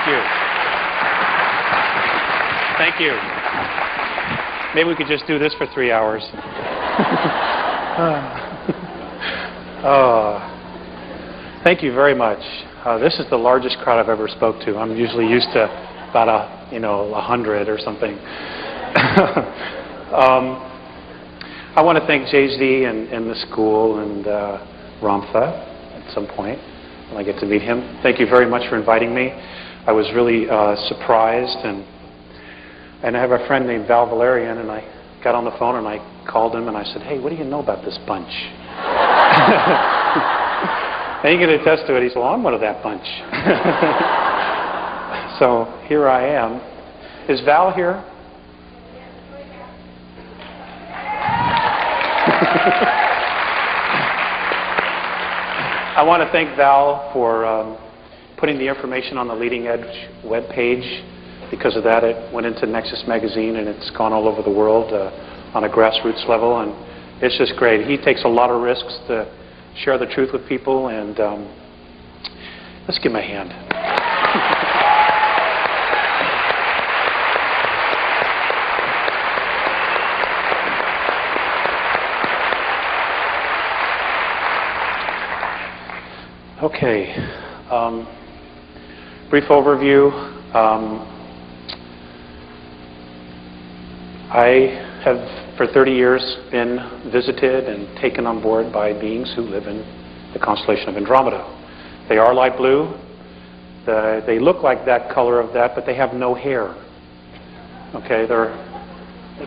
Thank you. Thank you. Maybe we could just do this for 3 hours. Thank you very much. This is the largest crowd I've ever spoke to. I'm usually used to about 100 or something. I want to thank Jay-Z and the school and Ramtha at some point when I get to meet him. Thank you very much for inviting me. I was really surprised, and I have a friend named Val Valerian, and I got on the phone and I called him and I said, "Hey, what do you know about this bunch?" And he can attest to it. He said, "Well, I'm one of that bunch." So here I am. Is Val here? I want to thank Val for putting the information on the Leading Edge webpage. Because of that, it went into Nexus magazine, and it's gone all over the world on a grassroots level, and it's just great. He takes a lot of risks to share the truth with people, and let's give him a hand. Okay, brief overview. I have, for 30 years, been visited and taken on board by beings who live in the constellation of Andrómeda. They are light blue. They look like that color of that, but they have no hair. Okay,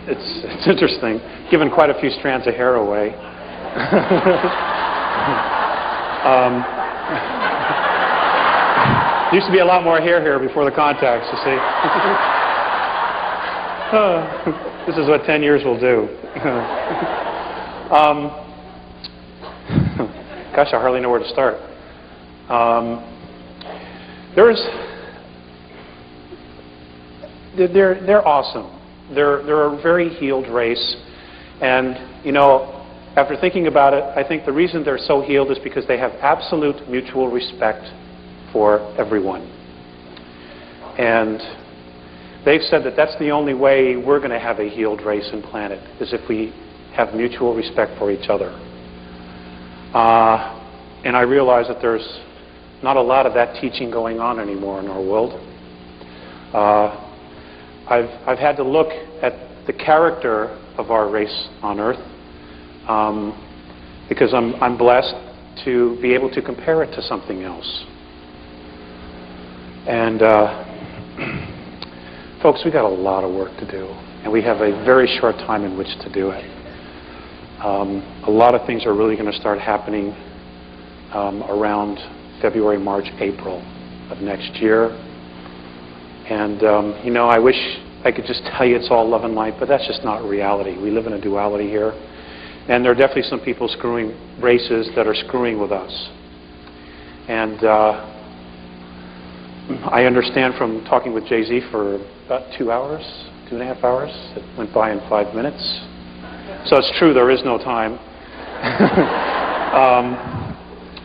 it's interesting. Given quite a few strands of hair away. Used to be a lot more hair here before the contacts, you see. This is what 10 years will do. Gosh, I hardly know where to start. They're awesome. They're a very healed race, and after thinking about it, I think the reason they're so healed is because they have absolute mutual respect for everyone. And they've said that that's the only way we're going to have a healed race and planet, is if we have mutual respect for each other. And I realize that there's not a lot of that teaching going on anymore in our world. I've had to look at the character of our race on Earth, because I'm blessed to be able to compare it to something else. And folks, we got a lot of work to do, and we have a very short time in which to do it. A lot of things are really going to start happening around February, March, April of next year. And I wish I could just tell you it's all love and light, but that's just not reality. We live in a duality here, and there are definitely some people screwing races that are screwing with us. And I understand from talking with Jay-Z for about 2 hours, 2.5 hours. It went by in 5 minutes. So it's true, there is no time.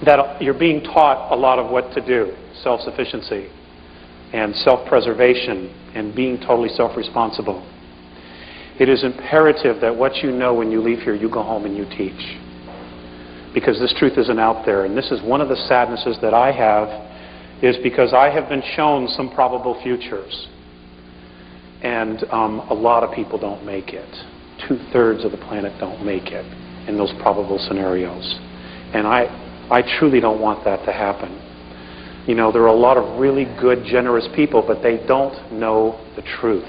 That you're being taught a lot of what to do. Self-sufficiency and self-preservation and being totally self-responsible. It is imperative that what you know when you leave here, you go home and you teach. Because this truth isn't out there. And this is one of the sadnesses that I have, is because I have been shown some probable futures. And a lot of people don't make it. 2/3 of the planet don't make it in those probable scenarios. And I truly don't want that to happen. There are a lot of really good, generous people, but they don't know the truth.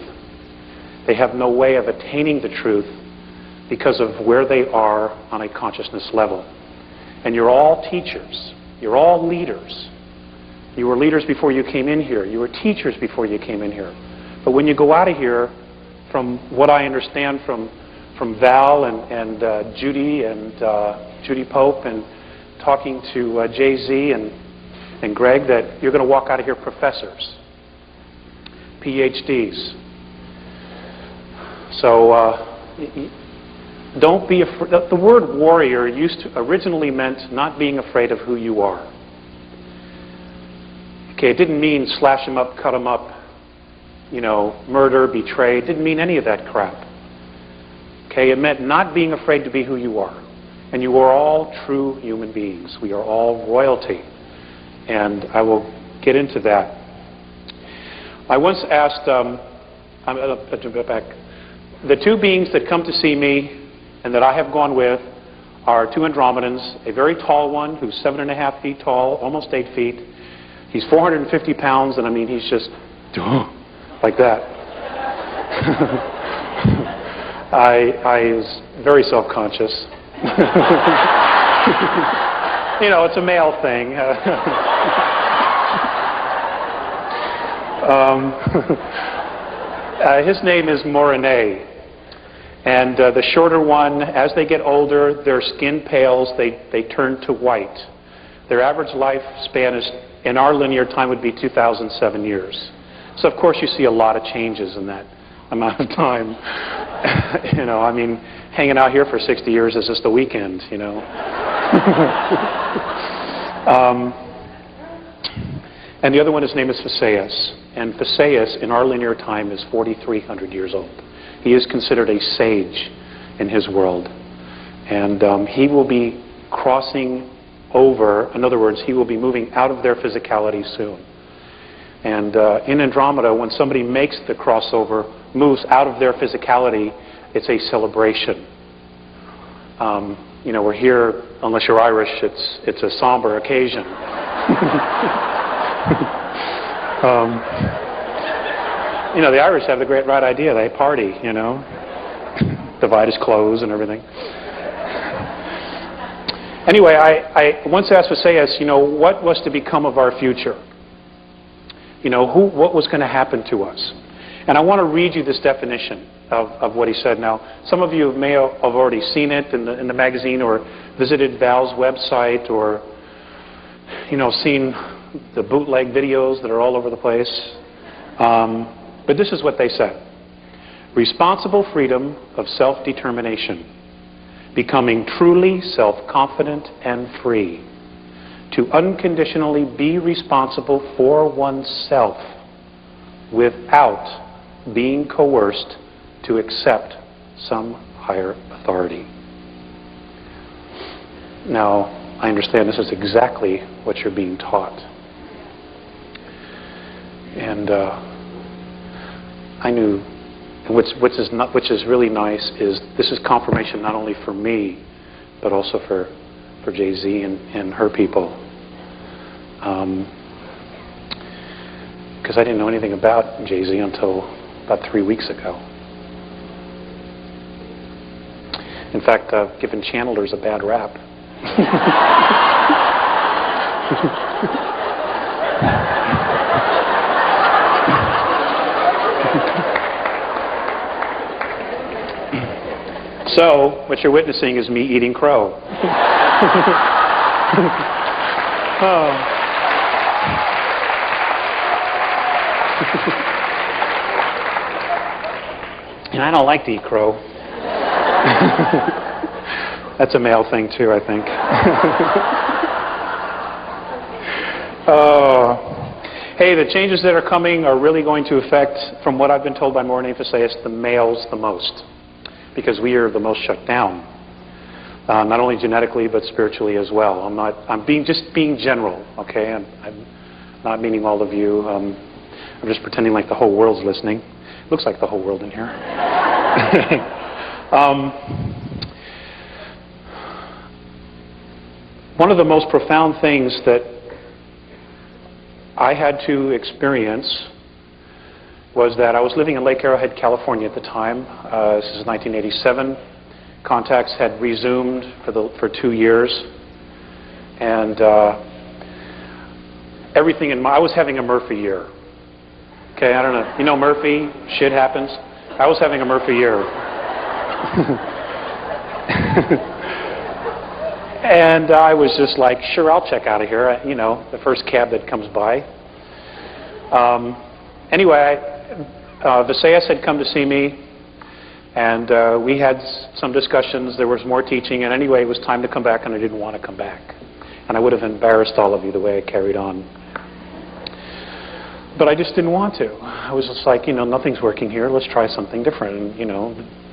They have no way of attaining the truth because of where they are on a consciousness level. And you're all teachers. You're all leaders. You were leaders before you came in here. You were teachers before you came in here. But when you go out of here, from what I understand from Val and Judy and Judy Pope, and talking to Jay-Z and Greg, that you're going to walk out of here professors, PhDs. So don't be afraid. The word warrior originally meant not being afraid of who you are. Okay, it didn't mean slash them up, cut them up, you know, murder, betray. It didn't mean any of that crap. Okay, it meant not being afraid to be who you are. And you are all true human beings. We are all royalty. And I will get into that. I once asked, I'm going to go back. The two beings that come to see me and that I have gone with are two Andromedans, a very tall one who's 7.5 feet tall, almost 8 feet. He's 450 pounds, and I mean, he's just like that. I was very self-conscious. You know, it's a male thing. His name is Morine. And the shorter one, as they get older, their skin pales, they turn to white. Their average lifespan is, in our linear time, would be 2007 years. So, of course, you see a lot of changes in that amount of time. You know, I mean, hanging out here for 60 years is just a weekend, you know. And the other one, his name is Phaseus. And Phaseus, in our linear time, is 4,300 years old. He is considered a sage in his world. And he will be crossing over, in other words, he will be moving out of their physicality soon. And in Andromeda, when somebody makes the crossover, moves out of their physicality, it's a celebration. You know, we're here, unless you're Irish, it's a somber occasion. You know, the Irish have the great right idea. They party, you know. Divide his clothes and everything. Anyway, I once asked Phaseus, you know, what was to become of our future? You know, what was going to happen to us? And I want to read you this definition of what he said. Now, some of you may have already seen it in the magazine or visited Val's website or, you know, seen the bootleg videos that are all over the place. But this is what they said. Responsible freedom of self-determination. Becoming truly self-confident and free. To unconditionally be responsible for oneself without being coerced to accept some higher authority. Now, I understand this is exactly what you're being taught. And I knew, which is really nice, is this is confirmation not only for me, but also for Jay-Z and her people. Because I didn't know anything about Jay-Z until about 3 weeks ago. In fact, I've given channelers a bad rap. So, what you're witnessing is me eating crow. Oh. And I don't like to eat crow. That's a male thing too, I think. Hey, the changes that are coming are really going to affect, from what I've been told by Morine Phaseus, the males the most. Because we are the most shut down. Not only genetically, but spiritually as well. I'm just being general, okay? I'm not meaning all of you. I'm just pretending like the whole world's listening. Looks like the whole world in here. One of the most profound things that I had to experience was that I was living in Lake Arrowhead, California at the time. This is 1987. Contacts had resumed for 2 years. And everything I was having a Murphy year. Okay, I don't know. You know Murphy? Shit happens. I was having a Murphy year. And I was just like, sure, I'll check out of here. You know, the first cab that comes by. Anyway, Phaseus had come to see me, and we had some discussions. There was more teaching, and anyway, it was time to come back, and I didn't want to come back. And I would have embarrassed all of you the way I carried on. But I just didn't want to. I was just like, nothing's working here. Let's try something different. And,